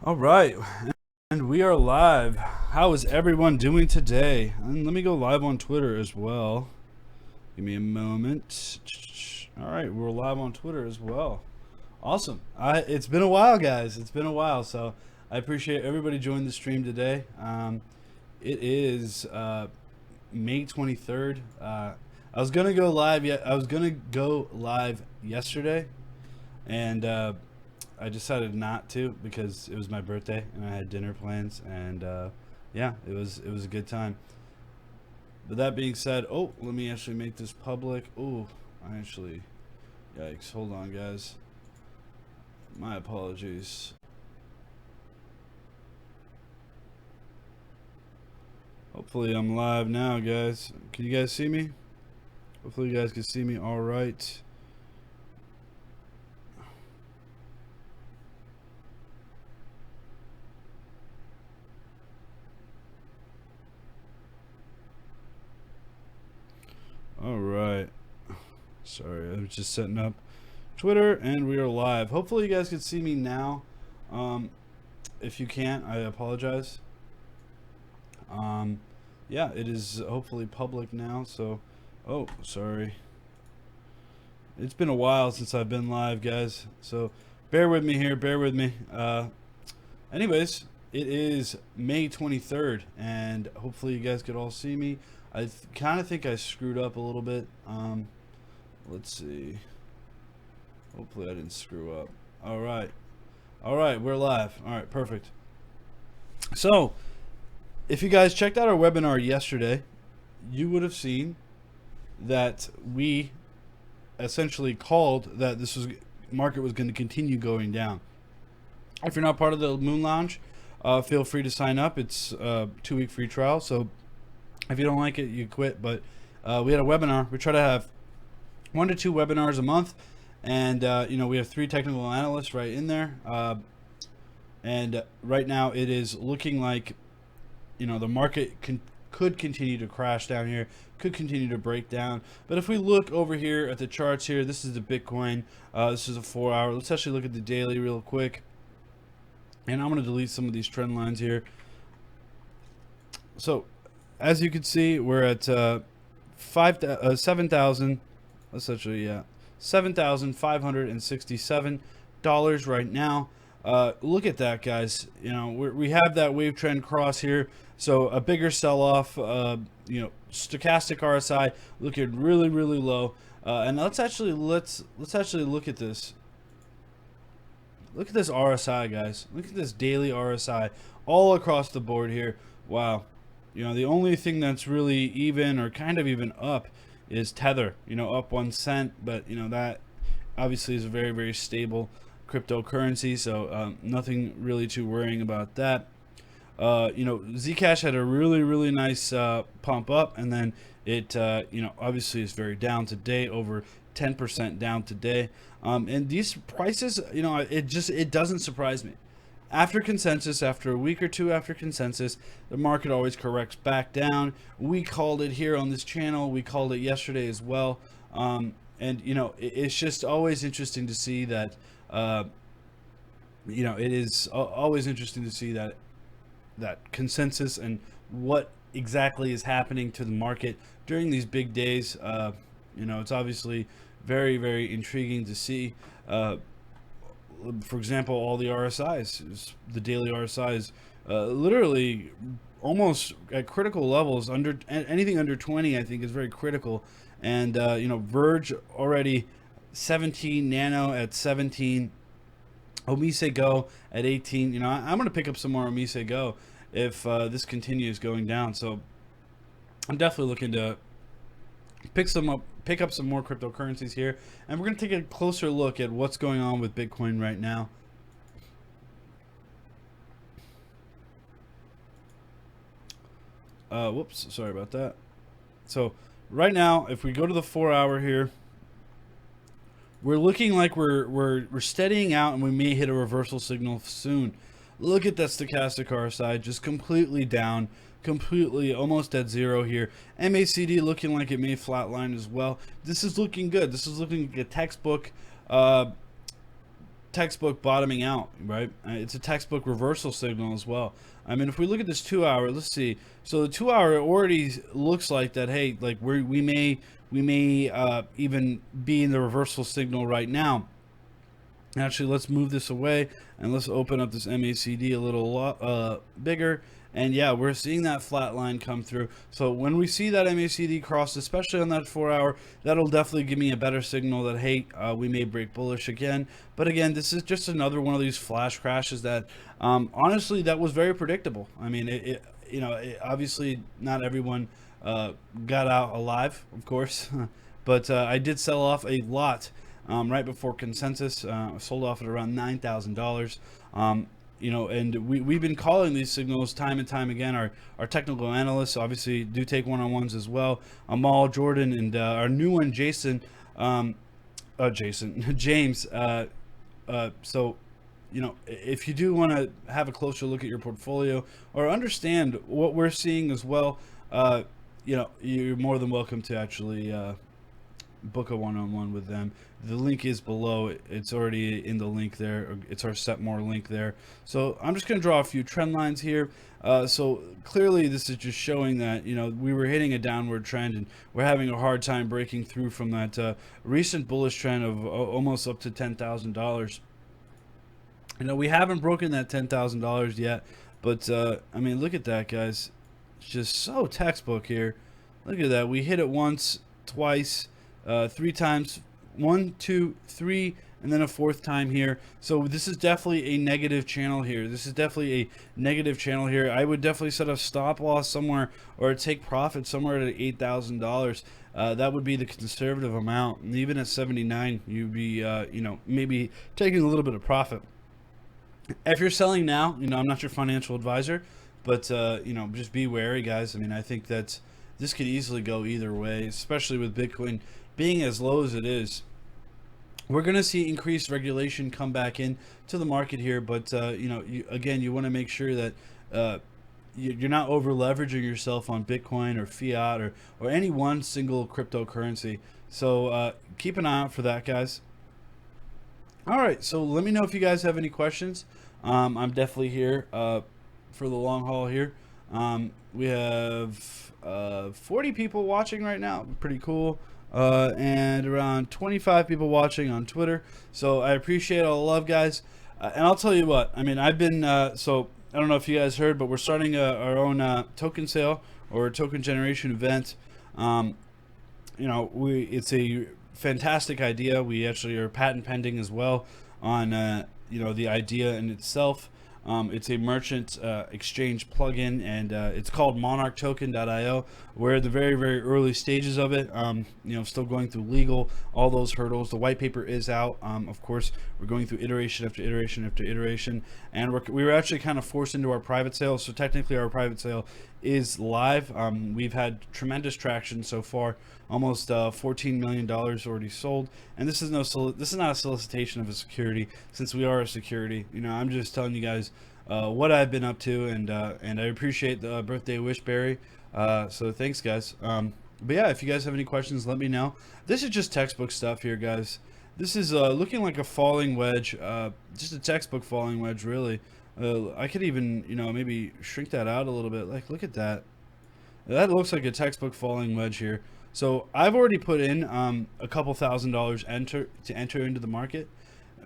All right, and we are live. How is everyone doing today? And let me go live on Twitter as well. Give me a moment. All right, we're live on Twitter as well. Awesome. It's been a while, guys. It's been a while, so I appreciate everybody joining the stream today. It is May 23rd. I was gonna go live. I was gonna go live yesterday, and I decided not to because it was my birthday and I had dinner plans, and yeah, it was a good time. But that being said, oh, let me actually make this public. Oh, yikes! Hold on, guys. My apologies. Hopefully I'm live now, guys. Can you guys see me? Hopefully you guys can see me all right. All right. Sorry, I was just setting up Twitter and we are live. Hopefully you guys can see me now. If you can't, I apologize. Yeah, it is hopefully public now. So, oh, sorry. It's been a while since I've been live, guys. So bear with me here. Bear with me. Anyways, it is May 23rd, and hopefully you guys could all see me. I kind of think I screwed up a little bit. Let's see. Hopefully I didn't screw up. All right, we're live. All right, perfect. So, if you guys checked out our webinar yesterday, you would have seen that we essentially called that this market was going to continue going down. If you're not part of the Moon Lounge, feel free to sign up. It's a 2-week free trial. So if you don't like it, you quit. But we had a webinar. We try to have 1 to 2 webinars a month, and we have 3 technical analysts right in there. And right now it is looking like the market could continue to crash down here, could continue to break down. But if we look over here at the charts here, this is the Bitcoin. This is a 4-hour. Let's actually look at the daily real quick. And I'm going to delete some of these trend lines here. So, as you can see, we're at 7,000. Essentially, yeah, $7,567 right now. Look at that, guys. We have that wave trend cross here. So a bigger sell-off. Stochastic RSI looking really, really low. And let's actually look at this. Look at this RSI, guys. Look at this daily RSI all across the board here. Wow. The only thing that's really even or kind of even up is Tether. Up 1 cent, but that obviously is a very, very stable cryptocurrency, so nothing really too worrying about that. Zcash had a really, really nice pump up, and then it obviously is very down today, over 10% down today. And these prices, it doesn't surprise me. After consensus, after a week or two after consensus, the market always corrects back down. We called it here on this channel. We called it yesterday as well. And it's just always interesting to see that. It is always interesting to see that consensus and what exactly is happening to the market during these big days. It's obviously very, very intriguing to see. For example, all the RSIs, the daily RSIs, literally almost at critical levels. Anything under 20, I think, is very critical. And Verge already 17, Nano at 17, Omise Go at 18. I'm going to pick up some more Omise Go if this continues going down. So I'm definitely looking to pick up some more cryptocurrencies here, and we're going to take a closer look at what's going on with Bitcoin right now. Whoops, sorry about that. So right now, if we go to the 4-hour here, we're looking like we're steadying out, and we may hit a reversal signal soon. Look at that stochastic RSI, just completely down, completely almost at zero here. MACD looking like it may flatline as well. This is looking good. This is looking like a textbook textbook bottoming out, right? It's a textbook reversal signal as well. I mean, if we look at this 2 hour, let's see. So the 2 hour already looks like that. Hey, like we may even be in the reversal signal right now. Actually, let's move this away and let's open up this MACD a little bigger. And yeah, we're seeing that flat line come through. So when we see that MACD cross, especially on that 4 hour, that'll definitely give me a better signal that, hey, we may break bullish again. But again, this is just another one of these flash crashes that, honestly, that was very predictable. I mean, obviously not everyone got out alive, of course, but I did sell off a lot right before consensus. Sold off at around $9,000. And we've been calling these signals time and time again. Our technical analysts obviously do take one-on-ones as well. Amal, Jordan, and our new one, James. So, if you do want to have a closer look at your portfolio or understand what we're seeing as well, you're more than welcome to actually book a one-on-one with them. The link is below. It's already in the link there. It's our set more link there. So I'm just going to draw a few trend lines here. So clearly this is just showing that we were hitting a downward trend and we're having a hard time breaking through from that recent bullish trend of almost up to $10,000. We haven't broken that $10,000 yet, but I mean, look at that, guys. It's just so textbook here. Look at that. We hit it once, twice, 3 times, 1, 2, 3, and then a 4th time here. So this is definitely a negative channel here. I would definitely set a stop loss somewhere or take profit somewhere at $8,000. That would be the conservative amount. And even at 79, you'd be maybe taking a little bit of profit. If you're selling now, I'm not your financial advisor, but just be wary, guys. I mean, I think that this could easily go either way, especially with Bitcoin being as low as it is. We're going to see increased regulation come back in to the market here, but you want to make sure that you're not over leveraging yourself on Bitcoin or fiat or any one single cryptocurrency. So keep an eye out for that, guys. All right, so let me know if you guys have any questions. I'm definitely here for the long haul here. We have 40 people watching right now. Pretty cool. And around 25 people watching on Twitter. So I appreciate all the love, guys. And I'll tell you what, I mean, I've been, so I don't know if you guys heard, but we're starting our own token sale or token generation event. It's a fantastic idea. We actually are patent pending as well on, the idea in itself. It's a merchant exchange plugin, and it's called monarchtoken.io. We're at the very, very early stages of it. Still going through legal, all those hurdles. The white paper is out. Of course, we're going through iteration after iteration after iteration, and we were actually kind of forced into our private sale. So technically, our private sale is live. We've had tremendous traction so far. Almost $14 million already sold, and this is not a solicitation of a security, since we are a security. I'm just telling you guys what I've been up to, and I appreciate the birthday wish, Barry. So thanks, guys. But yeah, if you guys have any questions, let me know. This is just textbook stuff here, guys. This is looking like a falling wedge, just a textbook falling wedge, really. I could even maybe shrink that out a little bit. Like, look at that. That looks like a textbook falling wedge here. So I've already put in a couple $1,000s to enter into the market.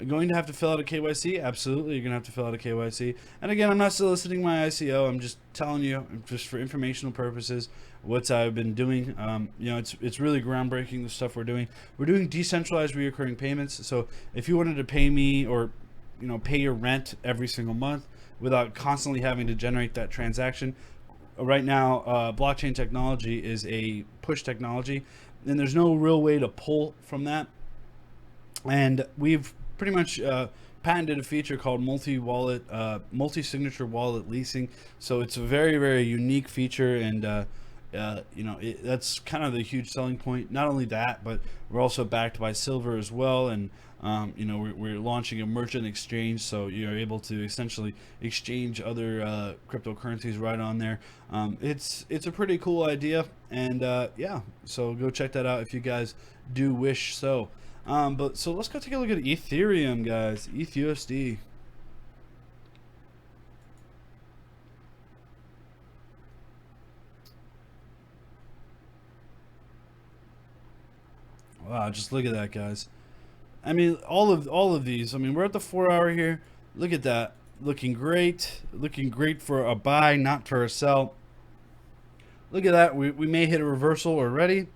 Going to have to fill out a KYC? Absolutely, you're going to have to fill out a KYC. And again, I'm not soliciting my ICO. I'm just telling you, just for informational purposes, what I've been doing. It's really groundbreaking, the stuff we're doing. We're doing decentralized recurring payments. So if you wanted to pay me or pay your rent every single month without constantly having to generate that transaction, right now, blockchain technology is a push technology, and there's no real way to pull from that. And we've pretty much patented a feature called multi-wallet, multi-signature wallet leasing. So it's a very, very unique feature, and that's kind of the huge selling point. Not only that, but we're also backed by Silver as well, and we're launching a merchant exchange, so you're able to essentially exchange other cryptocurrencies right on there. It's a pretty cool idea, and yeah, so go check that out if you guys do wish so. But so let's go take a look at Ethereum, guys. ETHUSD. Wow, just look at that, guys. I mean, all of these. I mean, we're at the 4 hour here. Look at that, looking great for a buy, not for a sell. Look at that. We may hit a reversal already.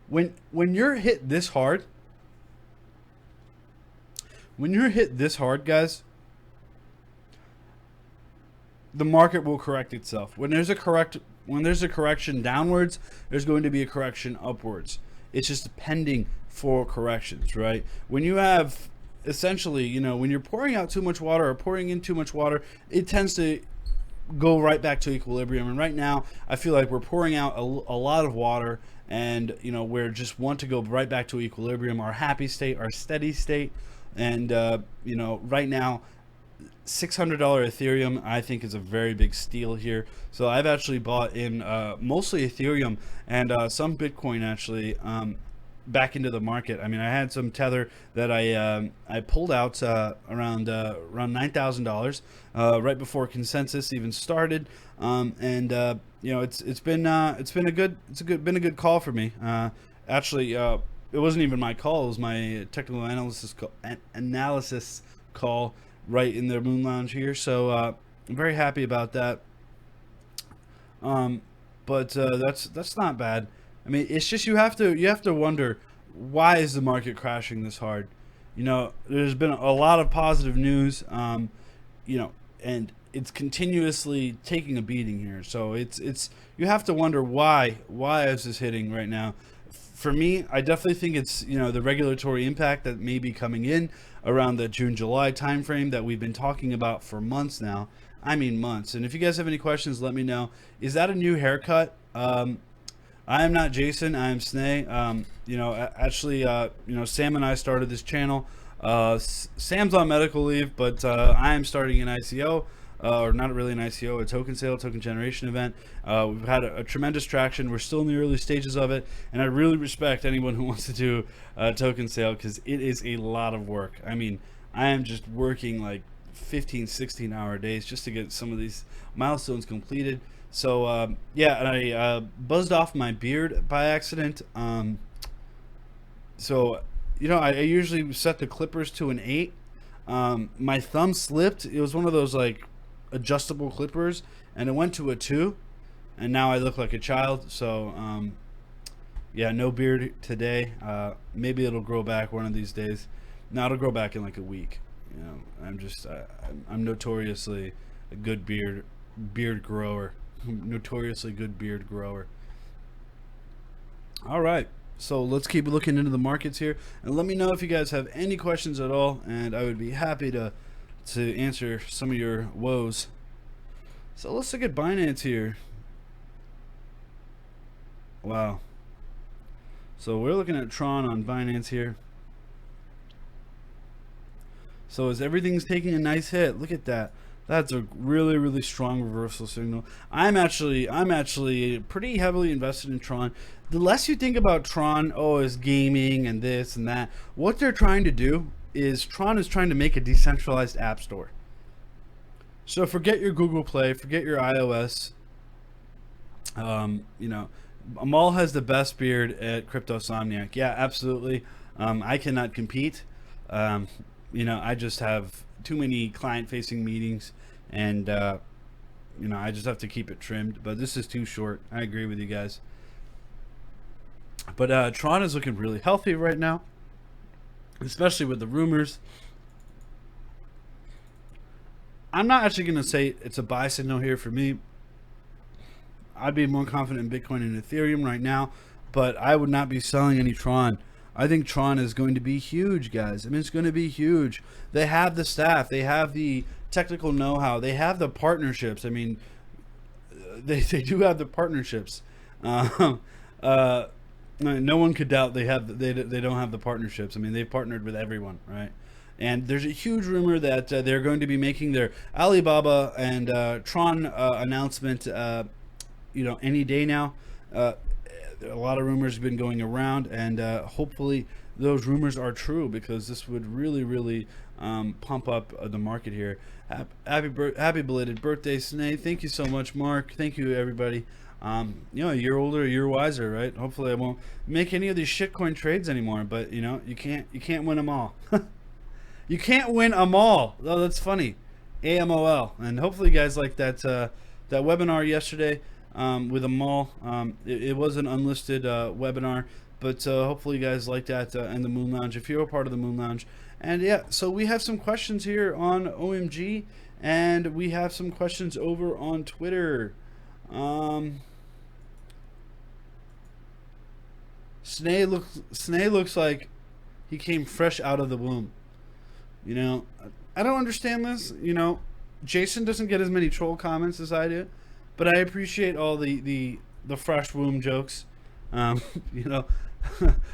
When you're hit this hard, guys, the market will correct itself. When there's a correction downwards, there's going to be a correction upwards. It's just pending for corrections, right? When you have essentially, you know, when you're pouring out too much water or pouring in too much water, it tends to go right back to equilibrium. And right now, I feel like we're pouring out a lot of water, and you know, we're just want to go right back to equilibrium, our happy state, our steady state. And you know, right now, $600 Ethereum I think is a very big steal here. So I've actually bought in mostly Ethereum and some Bitcoin actually back into the market. I mean, I had some Tether that I pulled out around $9,000 right before consensus even started, and you know, it's been a good call for me. Actually, it wasn't even my call; it was my technical analysis call right in their Moon Lounge here. So I'm very happy about that. But that's not bad. I mean, it's just you have to wonder, why is the market crashing this hard? You know, there's been a lot of positive news, you know, and it's continuously taking a beating here. So it's you have to wonder why is this hitting right now? For me, I definitely think it's, you know, the regulatory impact that may be coming in around the June-July timeframe that we've been talking about for months now. I mean months. And if you guys have any questions, let me know. Is that a new haircut? I am not Jason. I am Sneh. You know, actually, you know, Sam and I started this channel. Sam's on medical leave, but I am starting an ICO. Or not really an ICO, a token sale, token generation event. We've had a tremendous traction. We're still in the early stages of it, and I really respect anyone who wants to do a token sale, because it is a lot of work. I mean, I am just working like 15, 16-hour days just to get some of these milestones completed. So yeah, and I buzzed off my beard by accident. So, you know, I usually set the clippers to an 8. My thumb slipped. It was one of those like adjustable clippers, and it went to a 2, and now I look like a child. So yeah, no beard today. Maybe it'll grow back one of these days. No, it'll grow back in like a week. You know, I'm notoriously a good beard grower. Notoriously good beard grower. All right, so let's keep looking into the markets here, and let me know if you guys have any questions at all, and I would be happy to answer some of your woes. So let's look at Binance here. Wow. So we're looking at Tron on Binance here. So as everything's taking a nice hit, look at that. That's a really strong reversal signal. I'm actually pretty heavily invested in Tron. The less you think about Tron, oh, is gaming and this and that. What they're trying to do is Tron is trying to make a decentralized app store. So forget your Google Play, forget your iOS. You know, Amal has the best beard at Cryptosomniac. Yeah, absolutely. I cannot compete. You know, I just have too many client-facing meetings, and you know, I just have to keep it trimmed. But this is too short. I agree with you guys. But Tron is looking really healthy right now, especially with the rumors. I'm not actually going to say it's a buy signal here for me. I'd be more confident in Bitcoin and Ethereum right now, but I would not be selling any Tron. I think Tron is going to be huge, guys. I mean, it's going to be huge. They have the staff. They have the technical know-how. They have the partnerships. I mean, they do have the partnerships. No one could doubt they don't have the partnerships. I mean, they've partnered with everyone, right? And there's a huge rumor that they're going to be making their Alibaba and Tron announcement, you know, any day now. a lot of rumors have been going around, and hopefully those rumors are true, because this would really pump up the market here. Happy belated birthday, Sneh. Thank you so much, Mark. Thank you, everybody. You know, a year older, a year wiser, right? Hopefully, I won't make any of these shitcoin trades anymore. But you know, you can't win them all. You can't win them all. Oh, that's funny. AMOL. And hopefully, you guys like that that webinar yesterday with Amal. It was an unlisted webinar, but hopefully, you guys like that and the Moon Lounge. If you're a part of the Moon Lounge, and yeah, so we have some questions here on OMG, and we have some questions over on Twitter. Sneh looks like he came fresh out of the womb. You know, I don't understand this. You know, Jason doesn't get as many troll comments as I do, but I appreciate all the fresh womb jokes. You know,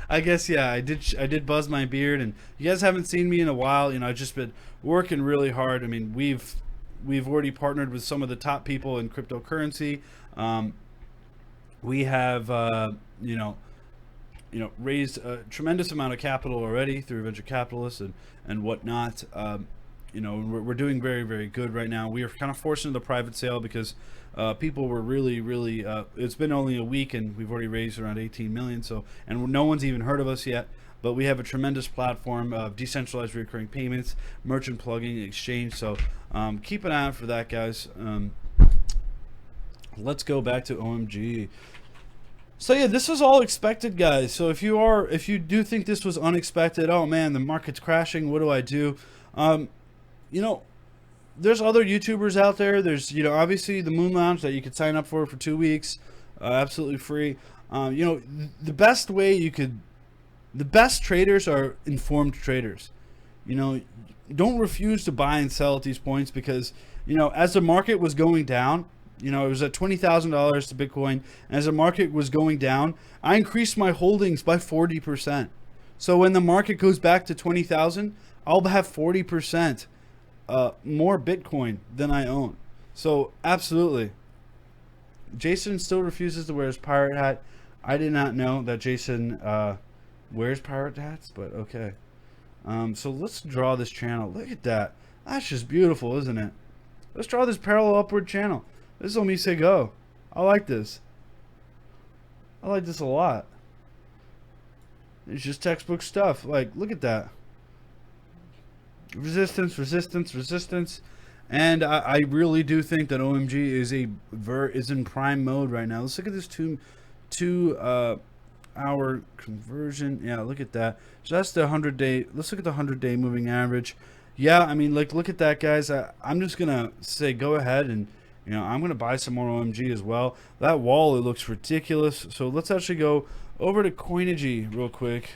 I guess yeah, I did buzz my beard, and you guys haven't seen me in a while. You know, I've just been working really hard. I mean, we've already partnered with some of the top people in cryptocurrency. We have you know, raised a tremendous amount of capital already through venture capitalists and whatnot. You know, we're doing very good right now. We are kind of forced into the private sale because people were really it's been only a week and we've already raised around 18 million. So, and no one's even heard of us yet. But we have a tremendous platform of decentralized recurring payments, merchant plugging, exchange. So keep an eye out for that, guys. Let's go back to OMG. So yeah, this was all expected, guys. So if you do think this was unexpected, oh man, the market's crashing, what do I do? You know, there's other YouTubers out there. There's, you know, obviously the Moon Lounge that you could sign up for 2 weeks, absolutely free. You know, the best traders are informed traders. You know, don't refuse to buy and sell at these points, because, you know, as the market was going down, you know, it was at $20,000 to Bitcoin. And as the market was going down, I increased my holdings by 40%. So when the market goes back to 20,000, I'll have 40% more Bitcoin than I own. So absolutely. Jason still refuses to wear his pirate hat. I did not know that Jason wears pirate hats, but okay. So let's draw this channel. Look at that. That's just beautiful, isn't it? Let's draw this parallel upward channel. This is let me say go. I like this. I like this a lot. It's just textbook stuff. Like, look at that. Resistance. And I really do think that OMG is in prime mode right now. Let's look at this two hour conversion. Yeah, look at that. So that's the 100-day. Let's look at the 100-day moving average. Yeah, I mean, like, look at that, guys. I'm just gonna say go ahead and, you know, I'm going to buy some more OMG as well. That wall, it looks ridiculous. So let's actually go over to Coinigy real quick.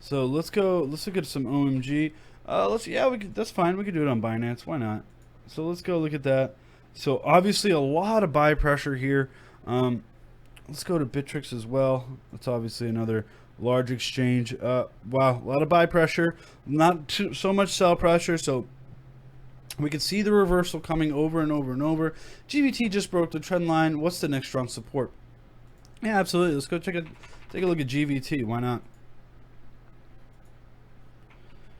So let's look at some OMG. That's fine. We could do it on Binance. Why not? So let's go look at that. So obviously a lot of buy pressure here. Let's go to Bittrex as well. That's obviously another large exchange. Wow, a lot of buy pressure, not so much sell pressure. So we can see the reversal coming over and over. GBT just broke the trend line. What's the next strong support? Yeah, absolutely. Let's go take a look at GVT. Why not?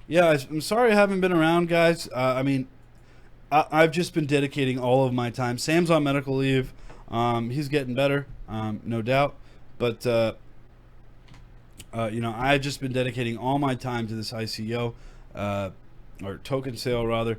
Yeah, I'm sorry I haven't been around, guys. I mean, I've just been dedicating all of my time. Sam's on medical leave. He's getting better, no doubt. But you know, I've just been dedicating all my time to this ICO, or token sale rather.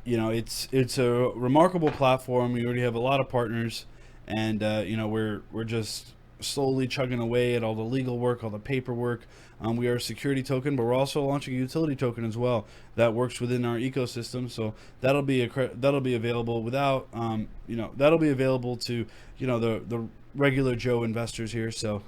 You know, it's a remarkable platform. We already have a lot of partners, and you know, we're just slowly chugging away at all the legal work, all the paperwork. We are a security token, but we're also launching a utility token as well that works within our ecosystem. So that'll be available without you know, that'll be available to, you know, the regular Joe investors here. So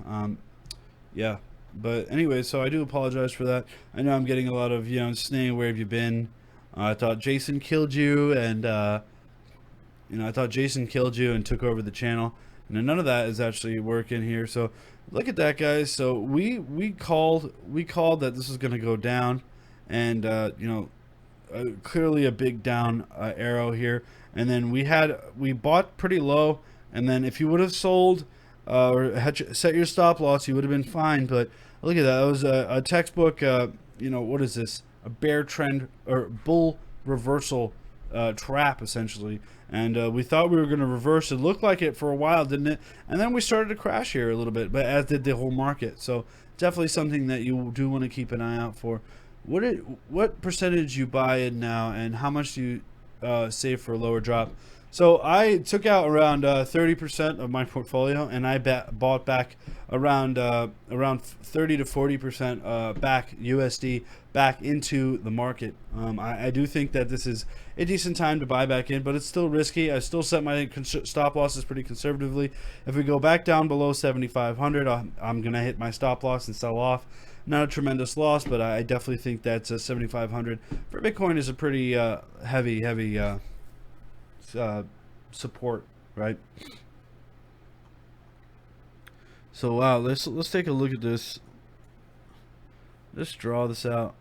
yeah. But anyway, so I do apologize for that. I know I'm getting a lot of, you know, Sneh, where have you been? I thought Jason killed you, and you know, I thought Jason killed you and took over the channel. And none of that is actually working here. So look at that, guys. So we called that this is going to go down, and you know, clearly a big down arrow here, and then we bought pretty low, and then if you would have sold or had set your stop loss, you would have been fine. But look at that. That was a textbook. What is this? A bear trend or bull reversal trap, essentially. And we thought we were going to reverse. It looked like it for a while, didn't it? And then we started to crash here a little bit, but as did the whole market. So definitely something that you do want to keep an eye out for. What percentage you buy in now, and how much do you save for a lower drop? So I took out around 30% of my portfolio, and I bought back around 30 to 40% back USD back into the market. I do think that this is a decent time to buy back in, but it's still risky. I still set my stop losses pretty conservatively. If we go back down below 7,500, I'm gonna hit my stop loss and sell off. Not a tremendous loss, but I definitely think that 7,500 for Bitcoin is a pretty heavy support, right? So wow, let's take a look at this. Let's draw this out.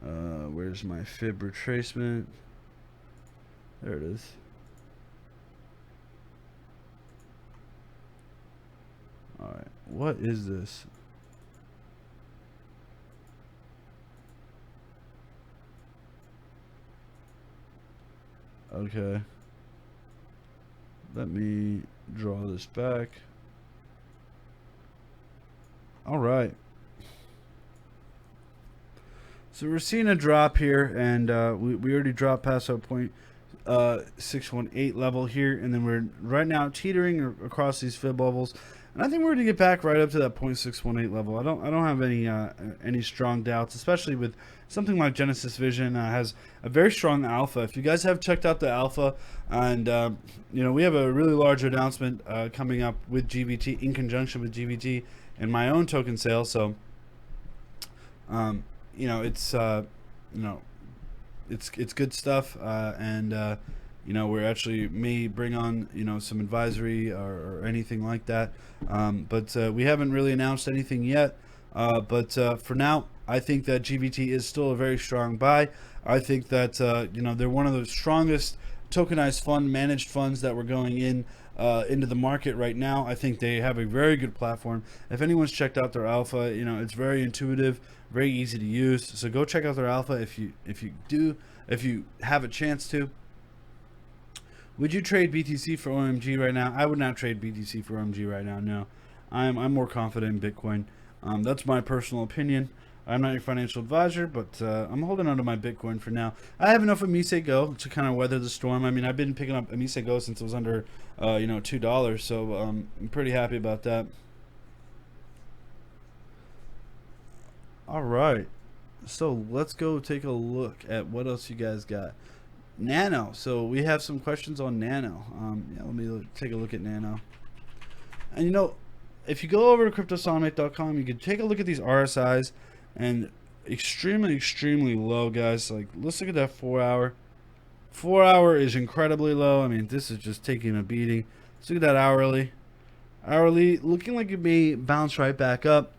Where's my fib retracement? There it is. All right, what is this? Okay, let me draw this back. All right, so we're seeing a drop here, and we already dropped past our point 618 level here, and then we're right now teetering across these fib levels, and I think we're going to get back right up to that 0.618 level. I don't have any strong doubts, especially with something like Genesis Vision has a very strong alpha. If you guys have checked out the alpha, and we have a really large announcement coming up with GBT in conjunction with GBT and my own token sale. So it's good stuff, and we're actually may bring on some advisory or anything like that, but we haven't really announced anything yet, but for now I think that GBT is still a very strong buy. I think that they're one of the strongest tokenized managed funds that we're going into the market right now. I think they have a very good platform. If anyone's checked out their alpha, it's very intuitive, very easy to use. So go check out their alpha if you have a chance to. Would you trade BTC for OMG right now? I would not trade BTC for OMG right now. No, I'm more confident in Bitcoin. That's my personal opinion. I'm not your financial advisor, but I'm holding on to my Bitcoin for now. I have enough of Mise Go to kind of weather the storm. I mean, I've been picking up Mise Go since it was under, $2, so I'm pretty happy about that. All right, so let's go take a look at what else you guys got. Nano. So we have some questions on Nano. Let me take a look at Nano. And if you go over to Cryptosomniac.com, you can take a look at these RSIs. And extremely low, guys. Like, let's look at that 4 hour. 4 hour is incredibly low. I mean, this is just taking a beating. Let's look at that hourly. Hourly looking like it may bounce right back up,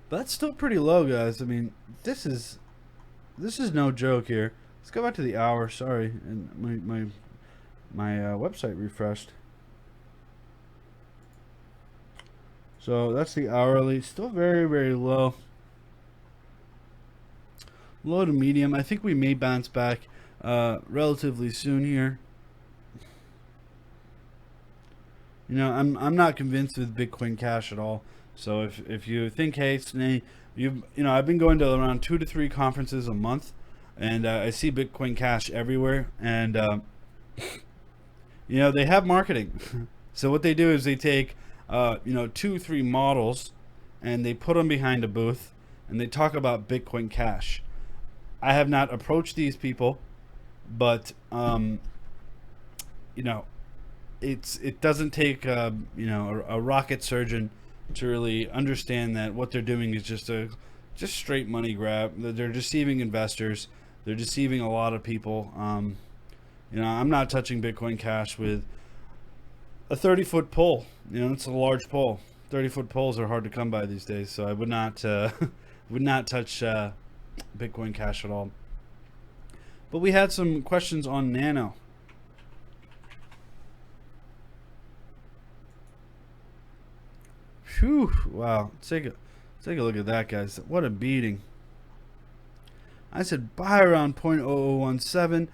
but that's still pretty low, guys. I mean, this is no joke here. Let's go back to the hour. Sorry, and my website refreshed. So that's the hourly, still very low. Low to medium. I think we may bounce back relatively soon here. I'm not convinced with Bitcoin Cash at all. So if you think, hey, Sneh, I've been going to around 2 to 3 conferences a month, and I see Bitcoin Cash everywhere, and they have marketing. So what they do is they take 2-3 models, and they put them behind a booth, and they talk about Bitcoin Cash. I have not approached these people, but it doesn't take a rocket surgeon to really understand that what they're doing is just straight money grab. They're deceiving investors. They're deceiving a lot of people. I'm not touching Bitcoin Cash with a 30-foot pole. It's a large pole. 30-foot poles are hard to come by these days, so I would not would not touch Bitcoin Cash at all. But we had some questions on Nano. Whew, wow. Take a look at that, guys. What a beating. I said buy around 0.0017,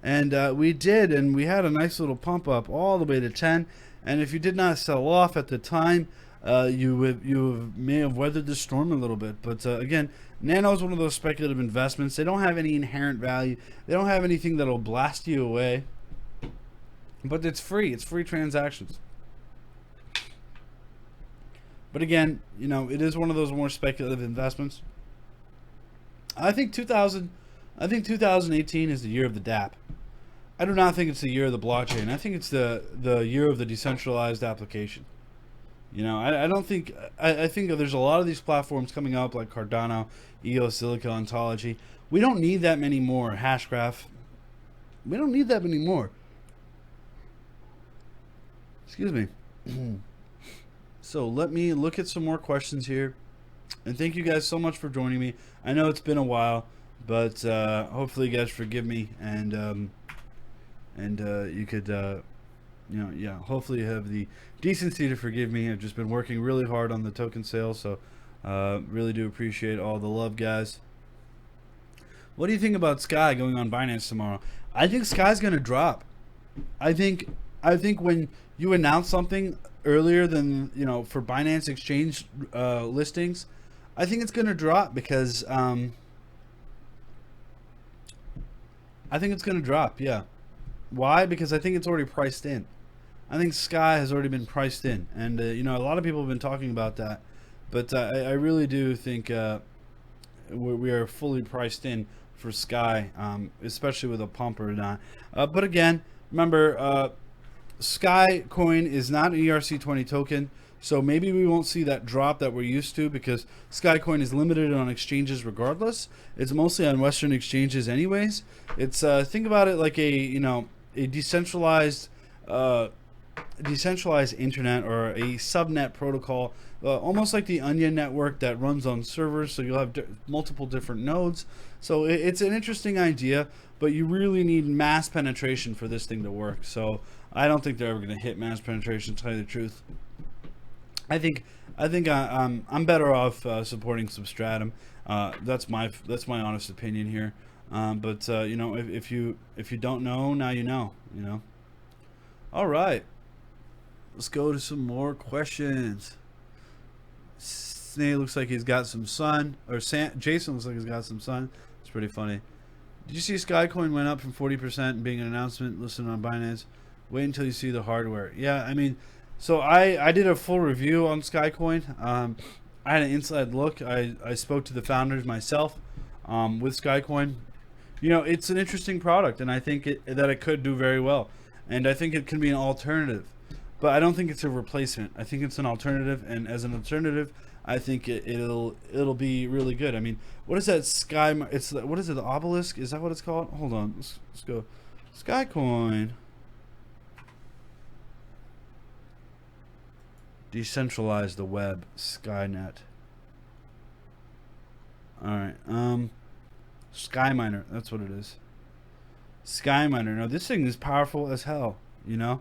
and we did, and we had a nice little pump up all the way to 10. And if you did not sell off at the time, you may have weathered the storm a little bit. But again, Nano is one of those speculative investments. They don't have any inherent value. They don't have anything that'll blast you away. But it's free. It's free transactions. But again, you know, it is one of those more speculative investments. I think 2018 is the year of the DApp. I do not think it's the year of the blockchain. I think it's the year of the decentralized application. You know, I don't think, I think there's a lot of these platforms coming up like Cardano, EOS, Silica, Ontology. We don't need that many more. Hashgraph. We don't need that many more. Excuse me. So let me look at some more questions here. And thank you guys so much for joining me. I know it's been a while, but hopefully you guys forgive me, and you could, you know, yeah, hopefully you have the decency to forgive me. I've just been working really hard on the token sales, so really do appreciate all the love, guys. What do you think about Sky going on Binance tomorrow? I think Sky's going to drop. I think when you announce something earlier than, you know, for Binance exchange listings, I think it's going to drop because I think it's going to drop. Yeah. Why? Because I think it's already priced in. I think Sky has already been priced in, and you know, a lot of people have been talking about that, but I really do think we are fully priced in for Sky, especially with a pump or not. But again, remember, Sky coin is not an ERC20 token, so maybe we won't see that drop that we're used to, because Sky coin is limited on exchanges regardless. It's mostly on Western exchanges anyways. It's think about it like a, you know, a decentralized internet or a subnet protocol, almost like the Onion network that runs on servers, so you'll have multiple different nodes. So it's an interesting idea, but you really need mass penetration for this thing to work. So I don't think they're ever going to hit mass penetration, to tell you the truth. I think I'm better off supporting Substratum. That's my honest opinion here. But you know, if you don't know, now you know. You know. All right, let's go to some more questions. Sneh looks like he's got some sun, or Jason looks like he's got some sun. It's pretty funny. Did you see Skycoin went up from 40% and being an announcement listed on Binance? Wait until you see the hardware. Yeah, I mean, so I did a full review on Skycoin. I had an inside look. I spoke to the founders myself with Skycoin. You know, it's an interesting product, and I think that it could do very well. And I think it can be an alternative. But I don't think it's a replacement. I think it's an alternative, and as an alternative, I think it'll be really good. I mean, what is that Sky? What is it? The obelisk? Is that what it's called? Hold on. Let's go. Skycoin. Decentralize the web. Skynet. All right. Skyminer. That's what it is. Skyminer. Now this thing is powerful as hell. You know.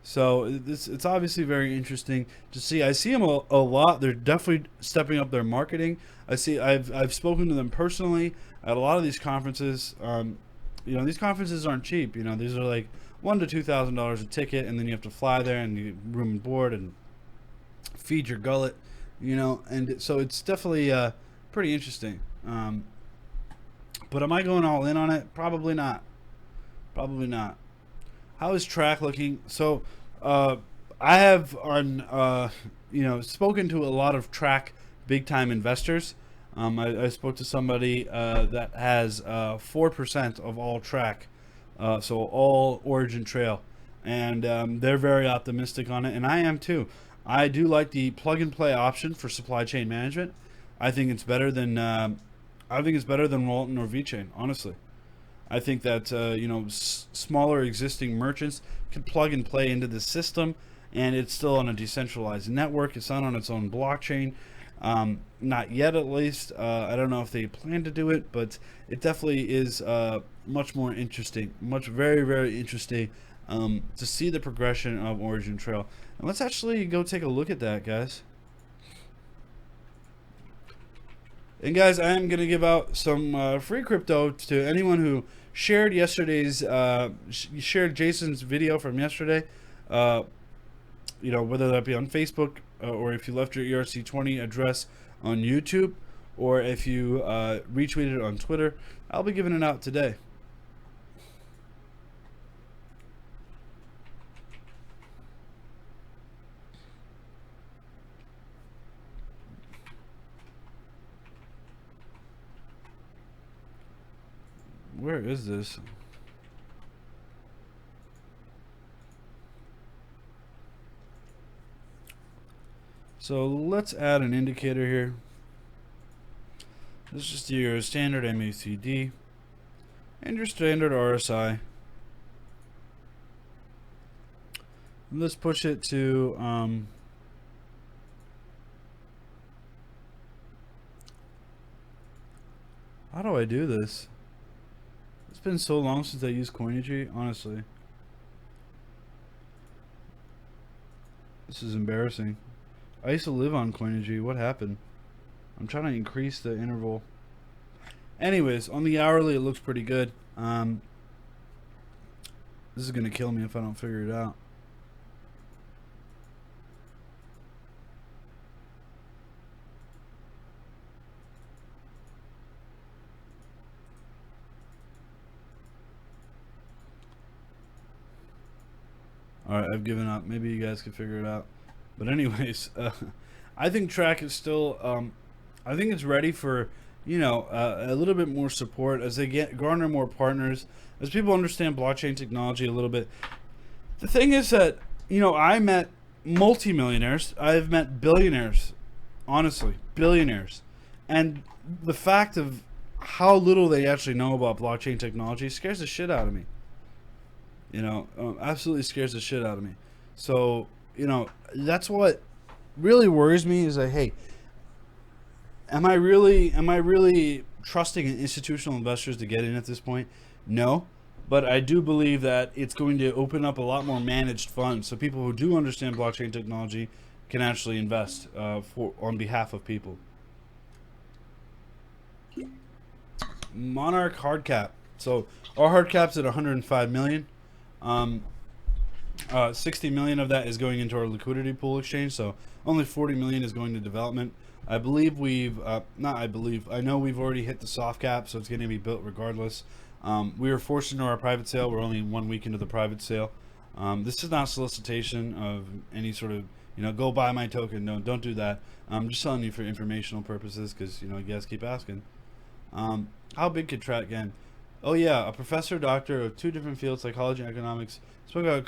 So it's obviously very interesting to see. I see them a lot. They're definitely stepping up their marketing. I've spoken to them personally at a lot of these conferences. You know, these conferences aren't cheap. You know, these are like $1,000 to $2,000 a ticket, and then you have to fly there and you get room and board and feed your gullet. You know, and so it's definitely pretty interesting. But am I going all in on it? Probably not. Probably not. How is Track looking? So I have spoken to a lot of Track big time investors. I spoke to somebody that has 4% of all Track, so all Origin Trail, and they're very optimistic on it, and I am too. I do like the plug and play option for supply chain management. I think it's better than Walton or VeChain, honestly. I think that smaller existing merchants can plug and play into the system, and it's still on a decentralized network. It's not on its own blockchain, Not yet, at least. I don't know if they plan to do it, but it definitely is much more interesting, very, very interesting to see the progression of Origin Trail. And let's actually go take a look at that, guys. And guys, I am going to give out some free crypto to anyone who shared yesterday's, shared Jason's video from yesterday. Whether that be on Facebook or if you left your ERC20 address on YouTube or if you retweeted it on Twitter, I'll be giving it out today. Where is this? So let's add an indicator here. This is just your standard MACD and your standard RSI. Let's push it to how do I do this? It's been so long since I used Coinigy, honestly. This is embarrassing. I used to live on Coinigy. What happened? I'm trying to increase the interval. Anyways, on the hourly, it looks pretty good. This is going to kill me if I don't figure it out. Alright, I've given up. Maybe you guys can figure it out. But anyways, I think Track is still, I think it's ready for, a little bit more support as they garner more partners, as people understand blockchain technology a little bit. The thing is that, I met multimillionaires. I've met billionaires, honestly, billionaires. And the fact of how little they actually know about blockchain technology scares the shit out of me. Absolutely scares the shit out of me. So, that's what really worries me is that, hey, am I really trusting in institutional investors to get in at this point? No, but I do believe that it's going to open up a lot more managed funds, so people who do understand blockchain technology can actually invest on behalf of people. Monarch hard cap. So our hard cap's at 105 million. 60 million of that is going into our liquidity pool exchange, so only 40 million is going to development. I believe I know we've already hit the soft cap, so it's going to be built regardless. We were forced into our private sale. We're only 1 week into the private sale. This is not solicitation of any sort of, go buy my token. No, don't do that. I'm just telling you for informational purposes because, you guys keep asking. How big could Track get? Oh yeah, a professor, doctor of 2 different fields, psychology and economics, spoke about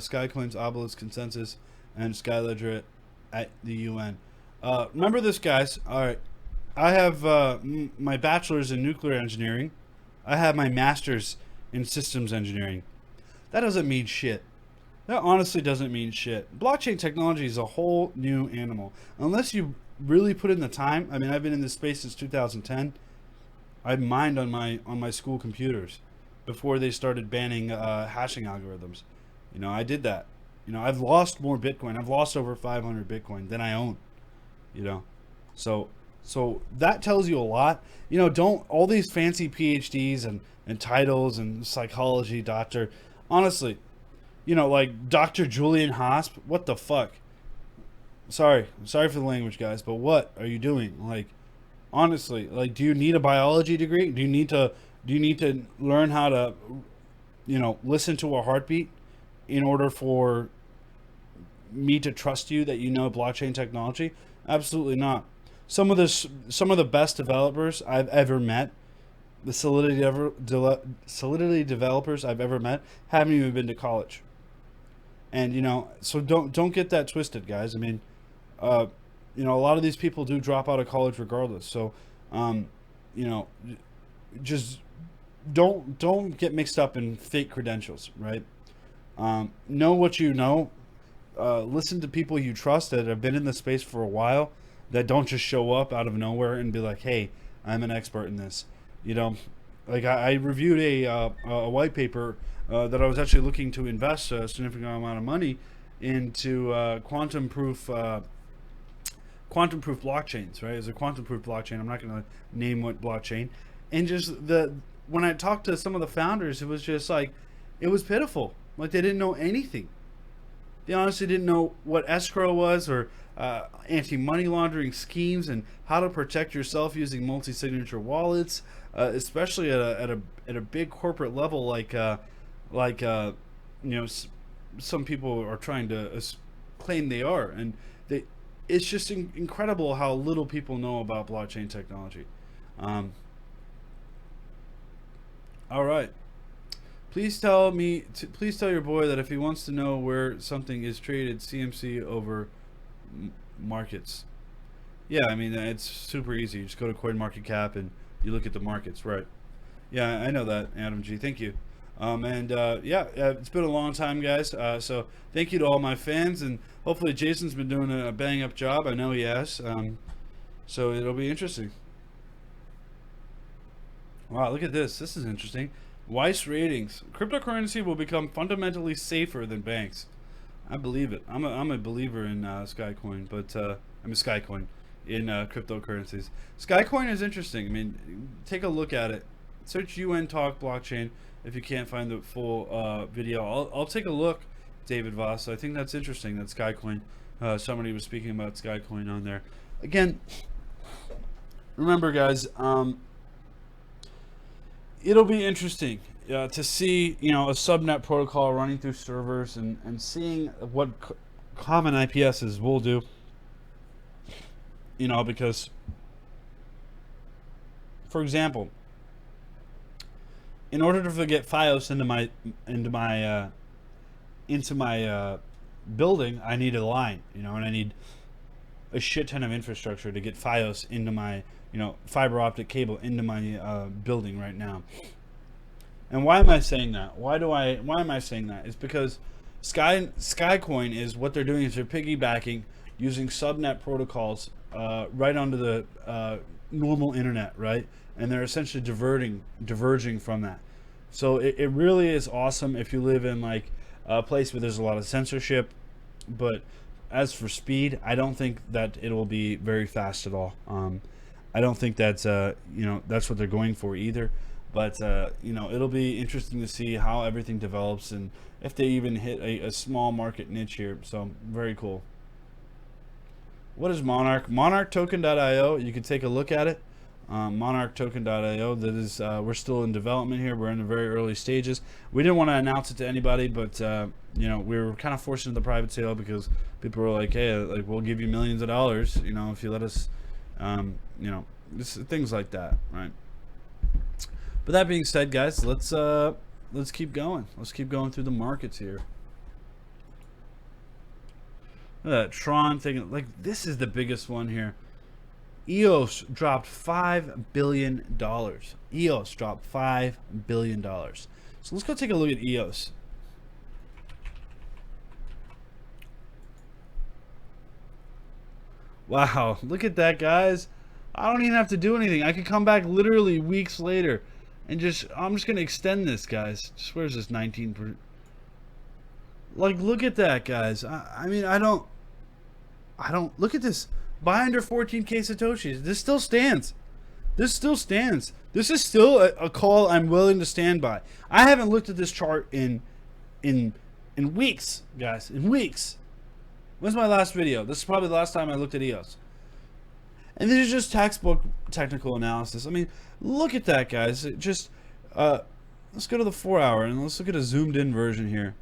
Skycoin's Obelisk consensus and Skyledger at the UN. Remember this, guys. All right, I have my bachelor's in nuclear engineering. I have my master's in systems engineering. That doesn't mean shit. That honestly doesn't mean shit. Blockchain technology is a whole new animal. Unless you really put in the time. I mean, I've been in this space since 2010. I mined on my school computers before they started banning hashing algorithms. I did that. I've lost more Bitcoin. I've lost over 500 Bitcoin than I own. So that tells you a lot. Don't all these fancy PhDs and titles and psychology doctor. Honestly, like Dr. Julian Hosp. What the fuck? Sorry for the language, guys, but what are you doing? Like, honestly, like, do you need a biology degree? Do you need to learn how to, listen to a heartbeat in order for me to trust you that you know blockchain technology? Absolutely not. Some of the best developers I've ever met, the Solidity developers I've ever met, haven't even been to college. And so don't get that twisted, guys. I mean, a lot of these people do drop out of college regardless. So, just don't get mixed up in fake credentials, right? Know what you know. Listen to people you trust that have been in the space for a while. that don't just show up out of nowhere and be like, hey, I'm an expert in this. You know, like I reviewed a white paper that I was actually looking to invest a significant amount of money into quantum proof blockchains, right? It's a quantum proof blockchain. I'm not going to name what blockchain. And just when I talked to some of the founders, it was just like, it was pitiful. Like they didn't know anything. They honestly didn't know what escrow was, or anti-money laundering schemes, and how to protect yourself using multi-signature wallets, especially at a big corporate level, some people are trying to claim they are, and it's just incredible how little people know about blockchain technology. All right. Please tell your boy that if he wants to know where something is traded, CMC over markets. Yeah, I mean, it's super easy. You just go to CoinMarketCap and you look at the markets, right? Yeah, I know that, Adam G. Thank you. It's been a long time, guys. So thank you to all my fans, and hopefully Jason's been doing a bang up job. I know he has. So it'll be interesting. Wow, look at this. This is interesting. Weiss ratings. Cryptocurrency will become fundamentally safer than banks. I believe it. I'm a believer in Skycoin, but Skycoin in cryptocurrencies. Skycoin is interesting. I mean, take a look at it. Search UN Talk blockchain if you can't find the full video. I'll take a look, David Voss. I think that's interesting. That Skycoin. Somebody was speaking about Skycoin on there. Again, remember, guys. It'll be interesting to see, a subnet protocol running through servers and seeing what common IPSs will do. Because, for example, in order to get FiOS into my building, I need a line, and I need a shit ton of infrastructure to get FiOS into my fiber optic cable into my building right now. And why am I saying that? Why am I saying that? It's because Skycoin is what they're doing is they're piggybacking using subnet protocols right onto the normal internet, right? And they're essentially diverging from that. So it really is awesome if you live in like a place where there's a lot of censorship. But as for speed, I don't think that it will be very fast at all. I don't think that's that's what they're going for either. But it'll be interesting to see how everything develops and if they even hit a small market niche here. So very cool. What is Monarch? MonarchToken.io. You can take a look at it. MonarchToken.io. That is, we're still in development here. We're in the very early stages. We didn't want to announce it to anybody, but we were kind of forced into the private sale because people were like, "Hey, like we'll give you millions of dollars, if you let us." Things like that, right? But that being said, guys, let's keep going. Let's keep going through the markets here. Look at that Tron thing. Like, this is the biggest one here. EOS dropped $5 billion. EOS dropped $5 billion. So let's go take a look at EOS. Wow, look at that, guys. I don't even have to do anything. I could come back literally weeks later and I'm just going to extend this, guys. Just where's this 19%? Like, look at that, guys. I mean, I don't look at this. Buy under 14K Satoshis. This still stands. This still stands. This is still a call I'm willing to stand by. I haven't looked at this chart in weeks, guys. In weeks. When's my last video? This is probably the last time I looked at EOS. And this is just textbook technical analysis. I mean, look at that, guys. Let's go to the 4-hour and let's look at a zoomed in version here.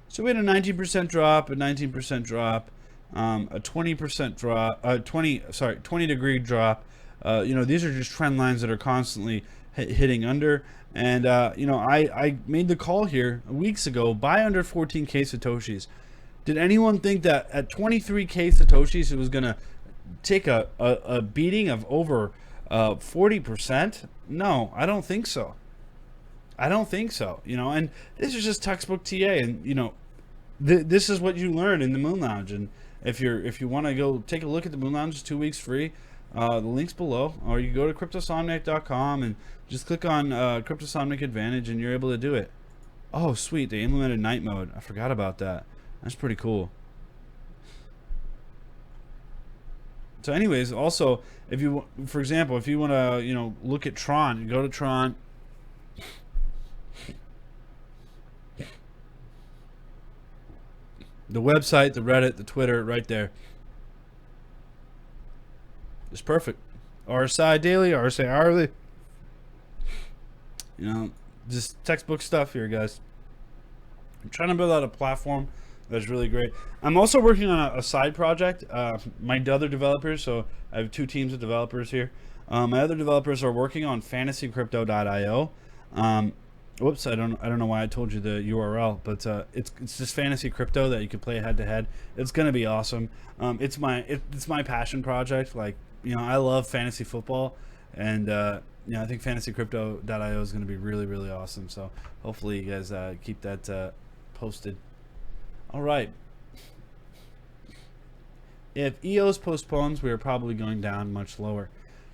So we had a 19% drop, a 19% drop, a 20% drop, 20 degree drop. These are just trend lines that are constantly hitting under. And I made the call here weeks ago, buy under 14K Satoshis. Did anyone think that at 23K Satoshis it was gonna take a beating of over 40%? No, I don't think so. I don't think so. And this is just textbook TA, and this is what you learn in the Moon Lounge, and if you want to go take a look at the Moon Lounge, it's 2 weeks free. The link's below, or you go to cryptosomniac.com and just click on Cryptosomniac Advantage, and you're able to do it. Oh, sweet! They implemented night mode. I forgot about that. That's pretty cool. So, anyways, also, if you, for example, if you want to, look at Tron, you go to Tron. The website, the Reddit, the Twitter, right there. It's perfect. RSI daily, RSI hourly. Just textbook stuff here, guys. I'm trying to build out a platform that's really great. I'm also working on a side project. My other developers, so I have 2 teams of developers here. My other developers are working on fantasycrypto.io. Whoops, I don't know why I told you the URL, but it's just fantasy crypto that you can play head to head. It's gonna be awesome. It's my passion project. Like, I love fantasy football, and I think fantasycrypto.io is gonna be really, really awesome. So hopefully you guys keep that posted. All right. If EOS postpones, we are probably going down much lower.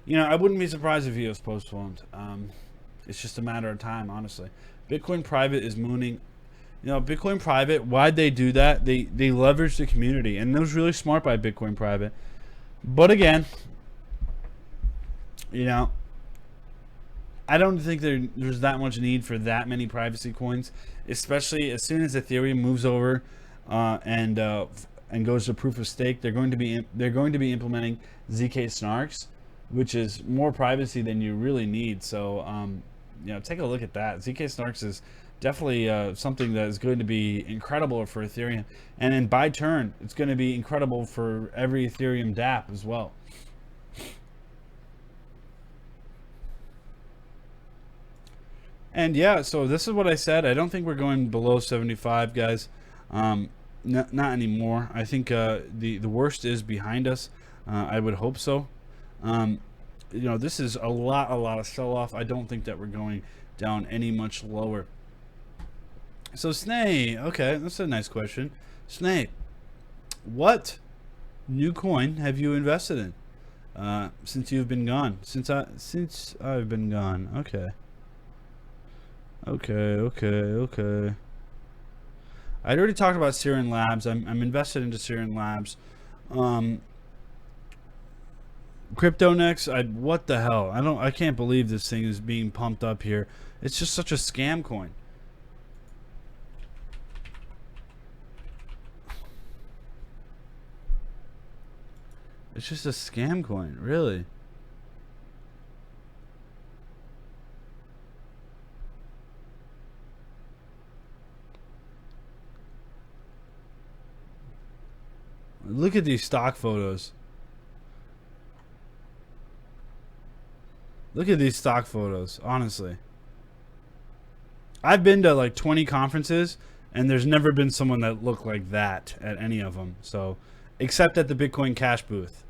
I wouldn't be surprised if EOS postponed. It's just a matter of time, honestly. Bitcoin Private is mooning. Bitcoin Private, why'd they do that? They leveraged the community, and it was really smart by Bitcoin Private. But again, I don't think there's that much need for that many privacy coins, especially as soon as Ethereum moves over and goes to proof of stake. They're going to be implementing ZK Snarks, which is more privacy than you really need. So take a look at that. ZK Snarks is definitely something that is going to be incredible for Ethereum, and then by turn, it's going to be incredible for every Ethereum dApp as well. And yeah, so this is what I said. I don't think we're going below 75, guys. Not anymore. I think the worst is behind us. I would hope so. This is a lot of sell-off. I don't think that we're going down any much lower. So Sneh, okay, that's a nice question. Sneh, what new coin have you invested in since you've been gone? Since I've been gone. Okay. I'd already talked about Siren Labs. I'm invested into Siren Labs. Cryptonex, what the hell? I can't believe this thing is being pumped up here. It's just such a scam coin. It's just a scam coin, really. Look at these stock photos. Look at these stock photos, honestly. I've been to like 20 conferences, and there's never been someone that looked like that at any of them. So, except at the Bitcoin Cash booth.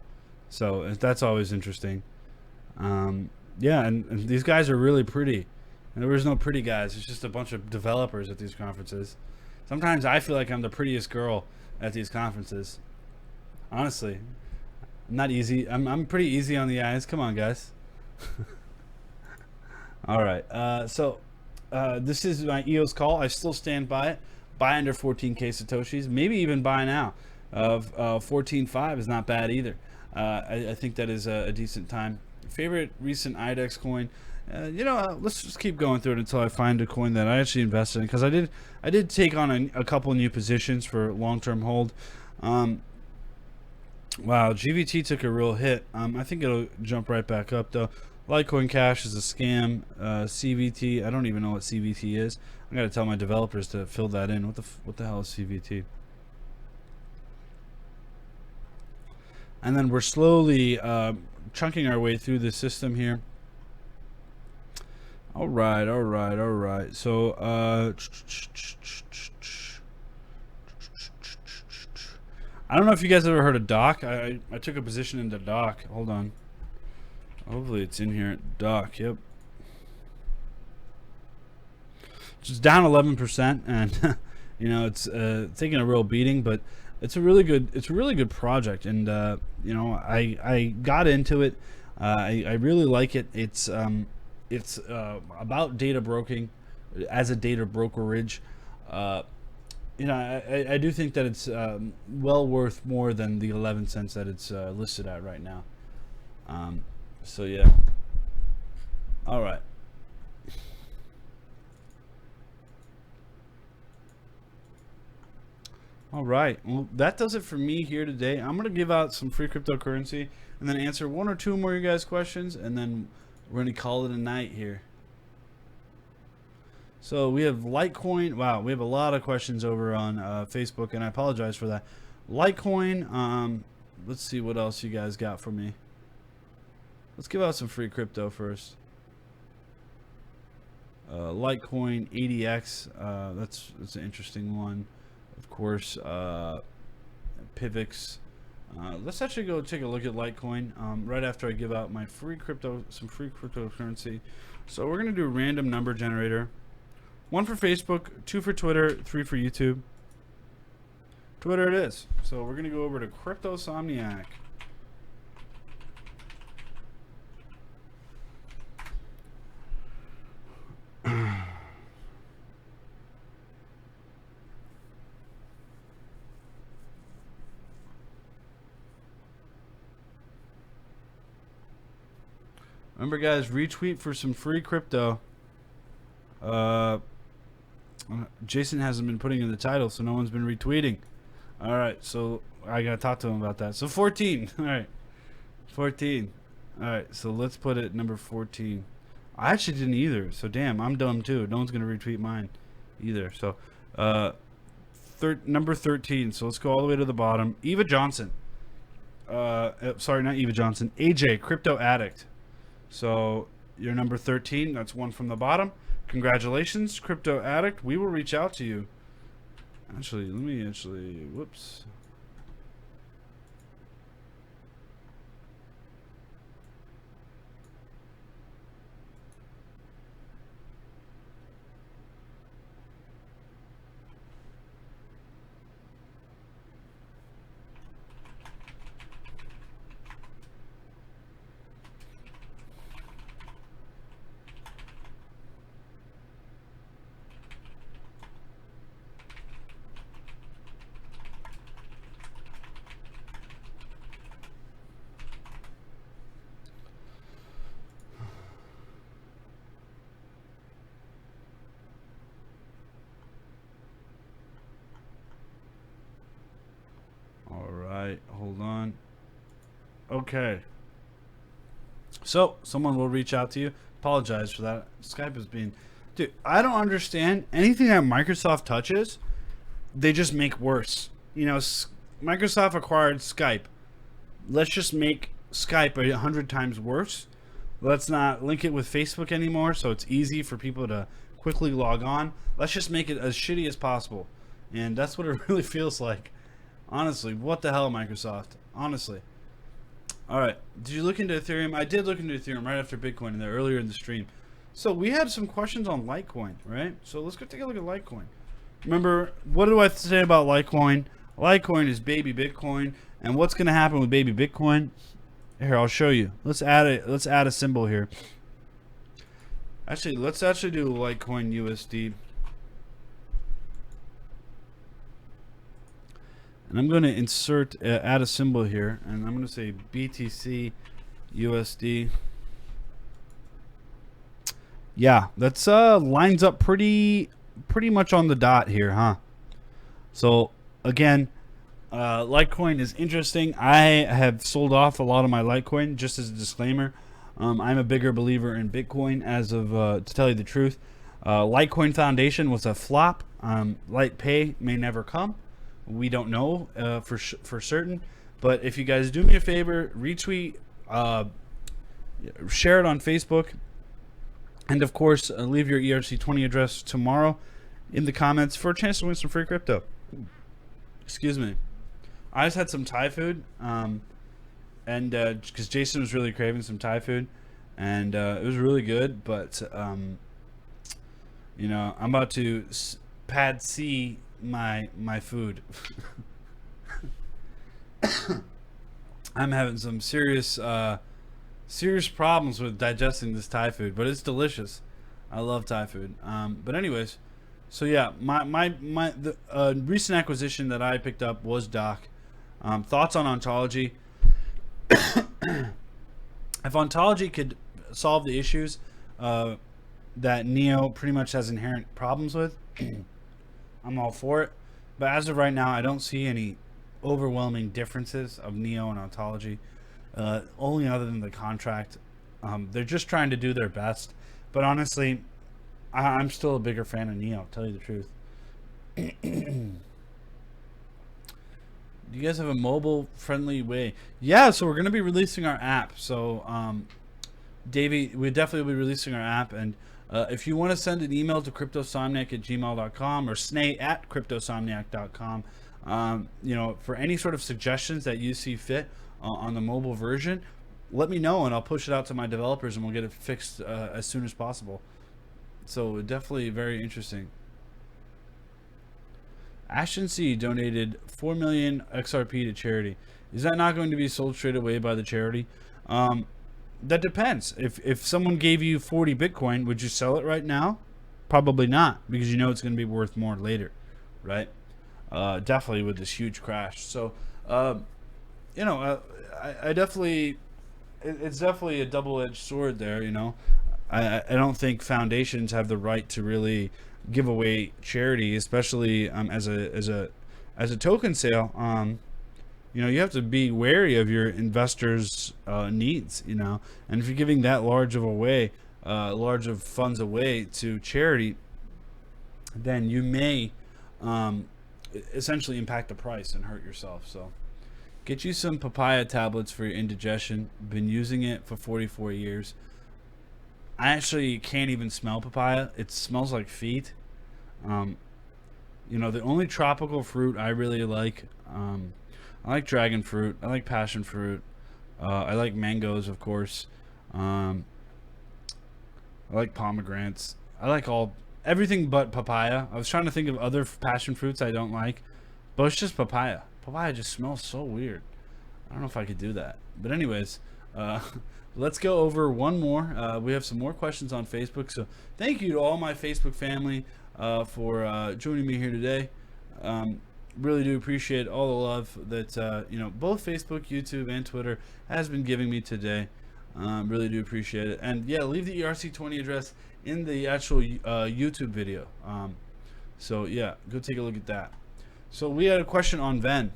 So, that's always interesting. Yeah, and these guys are really pretty. And there was no pretty guys. It's just a bunch of developers at these conferences. Sometimes I feel like I'm the prettiest girl at these conferences. Honestly. I'm not easy. I'm pretty easy on the eyes. Come on, guys. All right. So this is my EOS call. I still stand by it. Buy under 14K Satoshis. Maybe even buy now. Of 14.5 is not bad either. I think that is a decent time. Favorite recent IDEX coin. Let's just keep going through it until I find a coin that I actually invested in, because I did take on a couple new positions for long-term hold. Wow, GVT took a real hit. I think it'll jump right back up though. Litecoin Cash is a scam. CVT, I don't even know what CVT is. I gotta tell my developers to fill that in. What the hell is CVT? And then we're slowly chunking our way through the system here. All right. So I don't know if you guys ever heard of Doc. I took a position into Doc. Hold on. Hopefully it's in here. Doc, yep. Just down 11%, and it's taking a real beating. But it's a really good project, and you know, I got into it. I really like it. It's about data broking as a data brokerage. Uh, you know, I do think that it's well worth more than the 11 cents that it's listed at right now. So yeah. All right. All right. Well, that does it for me here today. I'm going to give out some free cryptocurrency and then answer one or two more of you guys' questions, and then we're going to call it a night here. So we have Litecoin. Wow, we have a lot of questions over on Facebook, and I apologize for that. Litecoin. Let's see what else you guys got for me. Let's give out some free crypto first. Litecoin ADX. That's an interesting one. Of course, Pivx. Let's actually go take a look at Litecoin right after I give out my free some free cryptocurrency. So we're gonna do a random number generator. 1 for Facebook, 2 for Twitter, 3 for YouTube. Twitter it is. So we're gonna go over to Cryptosomniac. Remember, guys, retweet for some free crypto. Jason hasn't been putting in the title, so no one's been retweeting. All right, so I gotta talk to him about that. So 14. All right, 14. All right, so let's put it number 14. I actually didn't either, so damn, I'm dumb too. No one's gonna retweet mine either. So number 13. So let's go all the way to the bottom. Eva Johnson. Sorry, not Eva Johnson. AJ, Crypto Addict. So you're number 13. That's one from the bottom. Congratulations, Crypto Addict. We will reach out to you. Actually, whoops. Hold on. Okay. So, someone will reach out to you. Apologize for that. Skype is being... Dude, I don't understand. Anything that Microsoft touches, they just make worse. You know, Microsoft acquired Skype. Let's just make Skype 100 times worse. Let's not link it with Facebook anymore, so it's easy for people to quickly log on. Let's just make it as shitty as possible. And that's what it really feels like. Honestly, what the hell, Microsoft? Honestly. All right. Did you look into Ethereum? I did look into Ethereum right after Bitcoin in there earlier in the stream. So we had some questions on Litecoin, right? So let's go take a look at Litecoin. Remember, what do I say about Litecoin? Litecoin is baby Bitcoin, and what's going to happen with baby Bitcoin? Here, I'll show you. Let's add a symbol here. Actually, let's actually do Litecoin USD. And I'm going to insert, add a symbol here, and I'm going to say BTC USD. Yeah, that's lines up pretty much on the dot here, huh? So again, Litecoin is interesting. I have sold off a lot of my Litecoin, just as a disclaimer. I'm a bigger believer in Bitcoin as of to tell you the truth. Litecoin Foundation was a flop. LitePay may never come. We don't know for certain, but if you guys do me a favor, retweet, share it on Facebook, and of course leave your ERC20 address tomorrow in the comments for a chance to win some free crypto. Excuse me. I just had some Thai food, and because Jason was really craving some Thai food, and it was really good, but you know, I'm about to pad C my food. I'm having some serious problems with digesting this Thai food, but it's delicious. I love Thai food. But anyways, so yeah, the recent acquisition that I picked up was Doc. Thoughts on ontology? If ontology could solve the issues that Neo pretty much has inherent problems with, I'm all for it. But as of right now, I don't see any overwhelming differences of Neo and ontology. Only other than the contract. They're just trying to do their best. But honestly, I'm still a bigger fan of Neo, to tell you the truth. Do you guys have a mobile friendly way? Yeah, so we're going to be releasing our app. So, Davey, we definitely will be releasing our app. And if you want to send an email to cryptosomniac@gmail.com or sneh@cryptosomniac.com, for any sort of suggestions that you see fit on the mobile version, let me know and I'll push it out to my developers and we'll get it fixed as soon as possible. So definitely very interesting. Ashton C donated 4 million XRP to charity. Is that not going to be sold straight away by the charity? That depends. If someone gave you 40 Bitcoin, would you sell it right now? Probably not, because you know it's going to be worth more later, right? Definitely with this huge crash. So, I definitely, it's definitely a double-edged sword there. I don't think foundations have the right to really give away charity, especially as a token sale. You have to be wary of your investors' needs. And if you're giving that large of funds away to charity, then you may essentially impact the price and hurt yourself. So, get you some papaya tablets for your indigestion. Been using it for 44 years. I actually can't even smell papaya. It smells like feet. The only tropical fruit I really like, I like dragon fruit. I like passion fruit. I like mangoes, of course. I like pomegranates. I like everything but papaya. I was trying to think of other passion fruits I don't like, but it's just papaya. Papaya just smells so weird. I don't know if I could do that. But anyways, let's go over one more. We have some more questions on Facebook. So thank you to all my Facebook family for joining me here today. Really do appreciate all the love that both Facebook, YouTube, and Twitter has been giving me today. Really do appreciate it. And yeah, leave the ERC20 address in the actual YouTube video. So yeah, go take a look at that. So we had a question on Venn.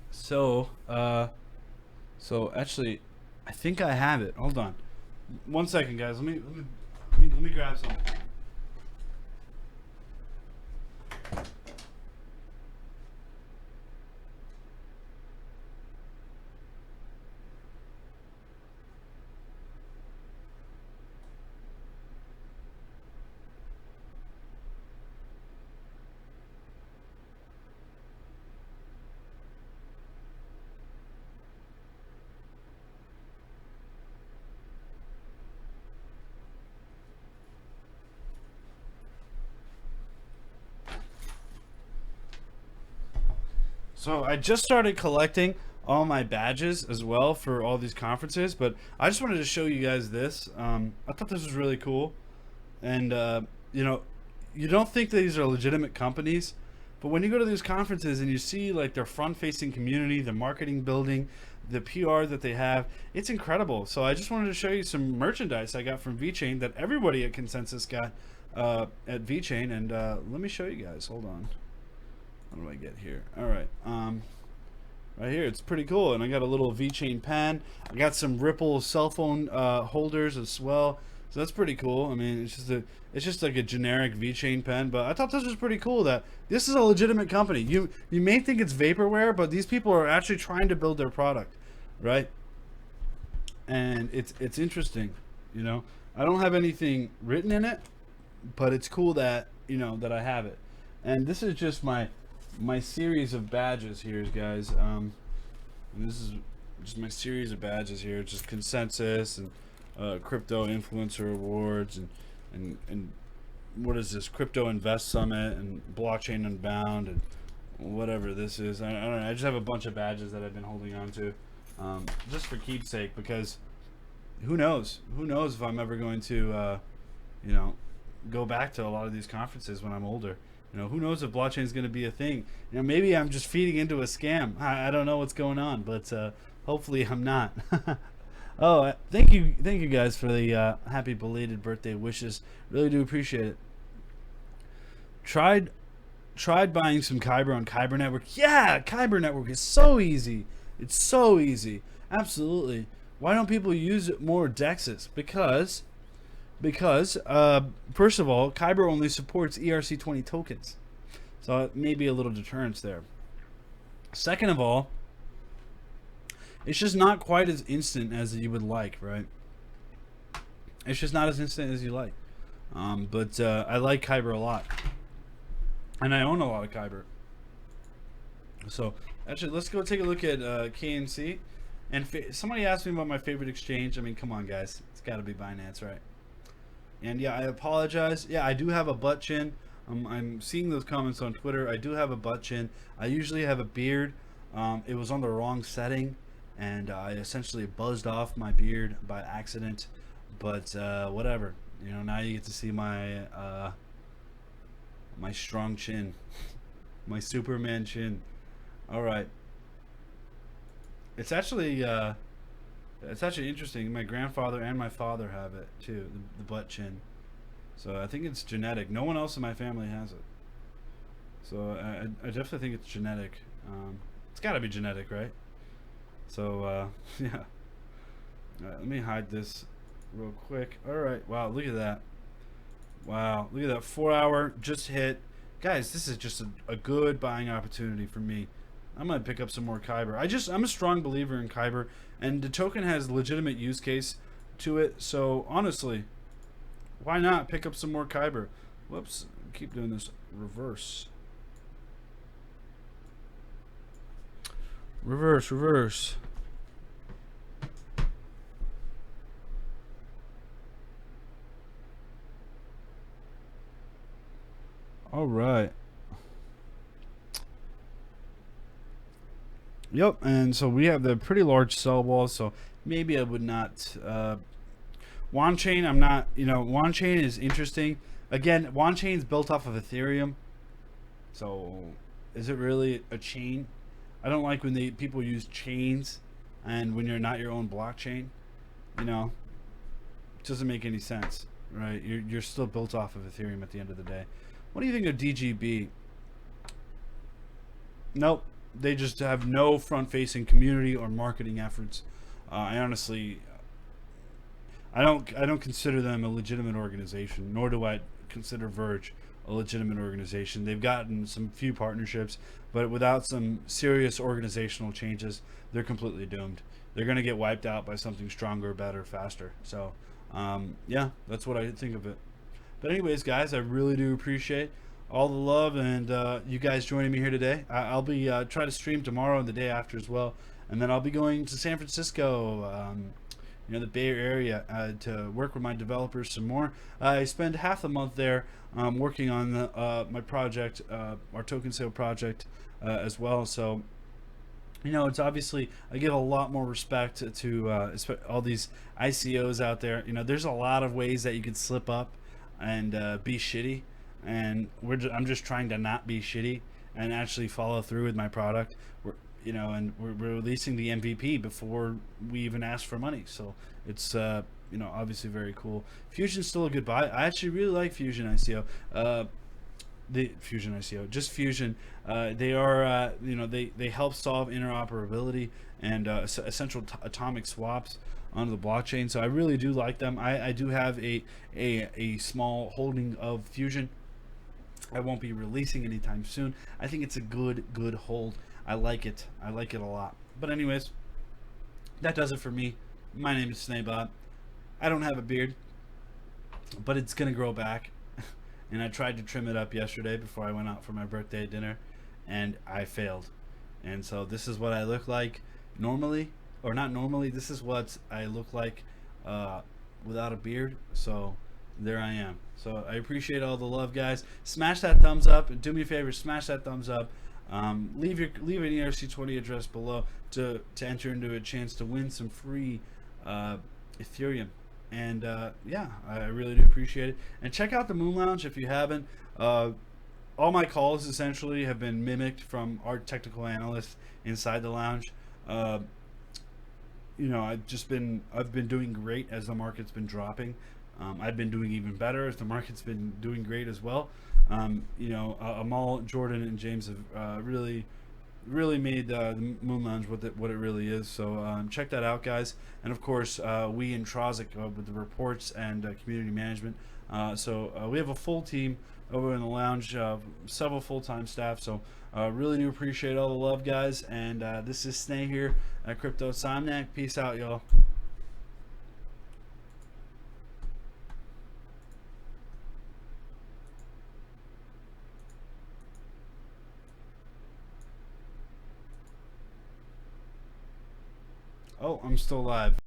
So actually, I think I have it. Hold on, 1 second, guys. Let me grab something. So I just started collecting all my badges as well for all these conferences, but I just wanted to show you guys this. I thought this was really cool, and you don't think that these are legitimate companies, but when you go to these conferences and you see like their front-facing community, the marketing building, the PR that they have, it's incredible. So I just wanted to show you some merchandise I got from VeChain that everybody at Consensus got at VeChain, and let me show you guys. Hold on. What do I get here? All right, right here, it's pretty cool, and I got a little VeChain pen. I got some Ripple cell phone holders as well, so that's pretty cool. I mean, it's just like a generic VeChain pen, but I thought this was pretty cool. That this is a legitimate company. You may think it's vaporware, but these people are actually trying to build their product, right? And it's interesting. I don't have anything written in it, but it's cool that that I have it. And this is just my series of badges here, guys. And this is just my series of badges here. Just Consensus and Crypto Influencer Awards and what is this? Crypto Invest Summit and Blockchain Unbound and whatever this is. I don't know. I just have a bunch of badges that I've been holding on to, just for keepsake, because who knows? Who knows if I'm ever going to, you know, go back to a lot of these conferences when I'm older. You know, who knows if blockchain is going to be a thing? You know, maybe I'm just feeding into a scam. I don't know what's going on, but hopefully I'm not. Oh, thank you guys for the happy belated birthday wishes. Really do appreciate it. Tried buying some Kyber on Kyber Network. Yeah, Kyber Network is so easy. It's so easy. Absolutely. Why don't people use more dexes? Because first of all, Kyber only supports ERC20 tokens, so it may be a little deterrence there. Second of all, it's just not quite as instant as you would like, right? It's just not as instant as you like. But I like Kyber a lot, and I own a lot of Kyber. So actually, let's go take a look at KNC. And somebody asked me about my favorite exchange. I mean, come on, guys, it's got to be Binance, right? And yeah, I apologize. Yeah, I do have a butt chin. I'm seeing those comments on Twitter. I do have a butt chin. I usually have a beard. It was on the wrong setting, and I essentially buzzed off my beard by accident. But whatever. You know, now you get to see my my strong chin, my Superman chin. All right. It's actually interesting. My grandfather and my father have it too, the butt chin. So I think it's genetic. No one else in my family has it. So I definitely think it's genetic. It's got to be genetic, right? So yeah. All right, let me hide this real quick. All right. Wow, look at that. Wow, look at that. 4 hour just hit. Guys, this is just a good buying opportunity for me. I might pick up some more Kyber. I'm a strong believer in Kyber, and the token has legitimate use case to it. So honestly, why not pick up some more Kyber? Whoops, keep doing this. Reverse. Reverse. All right. Yep, and so we have the pretty large sell wall, so maybe I would not Wan Chain. I'm not, Wan Chain is interesting. Again, Wan Chain is built off of Ethereum, so is it really a chain? I don't like when people use chains, and when you're not your own blockchain, it doesn't make any sense, right? You're still built off of Ethereum at the end of the day. What do you think of DGB? Nope. They just have no front-facing community or marketing efforts. I honestly, I don't consider them a legitimate organization, nor do I consider Verge a legitimate organization. They've gotten some few partnerships, but without some serious organizational changes, they're completely doomed. They're going to get wiped out by something stronger, better, faster. So, yeah, that's what I think of it. But anyways, guys, I really do appreciate all the love and you guys joining me here today. I'll be try to stream tomorrow and the day after as well, and then I'll be going to San Francisco, the Bay Area, to work with my developers some more. I spend half the month there working on my project, our token sale project, as well. So it's obviously, I give a lot more respect to all these ICOs out there. There's a lot of ways that you can slip up and be shitty, and I'm just trying to not be shitty and actually follow through with my product. We're releasing the MVP before we even ask for money, so it's obviously very cool. Fusion's still a good buy. I actually really like Fusion ICO. The Fusion ICO, just Fusion. They are they help solve interoperability and essential atomic swaps onto the blockchain. So I really do like them. I do have a small holding of Fusion. I won't be releasing anytime soon. I think it's a good hold. I like it. I like it a lot. But anyways, that does it for me. My name is Sneh. I don't have a beard, but it's gonna grow back. And I tried to trim it up yesterday before I went out for my birthday dinner, and I failed. And so this is what I look like normally, or not normally. This is what I look like without a beard. So there I am. So I appreciate all the love, guys. Smash that thumbs up, and do me a favor, smash that thumbs up. Leave an ERC20 address below to enter into a chance to win some free Ethereum. And yeah, I really do appreciate it. And check out the Moon Lounge if you haven't. All my calls essentially have been mimicked from our technical analysts inside the lounge. Uh, I've been doing great as the market's been dropping. I've been doing even better as the market's been doing great as well. Amal, Jordan, and James have really made the Moon Lounge what it really is. So check that out, guys. And of course, we in Trozic with the reports and community management. So we have a full team over in the lounge, several full-time staff. So really do appreciate all the love, guys. And this is Sneh here at Cryptosomniac. Peace out, y'all. Oh, I'm still live.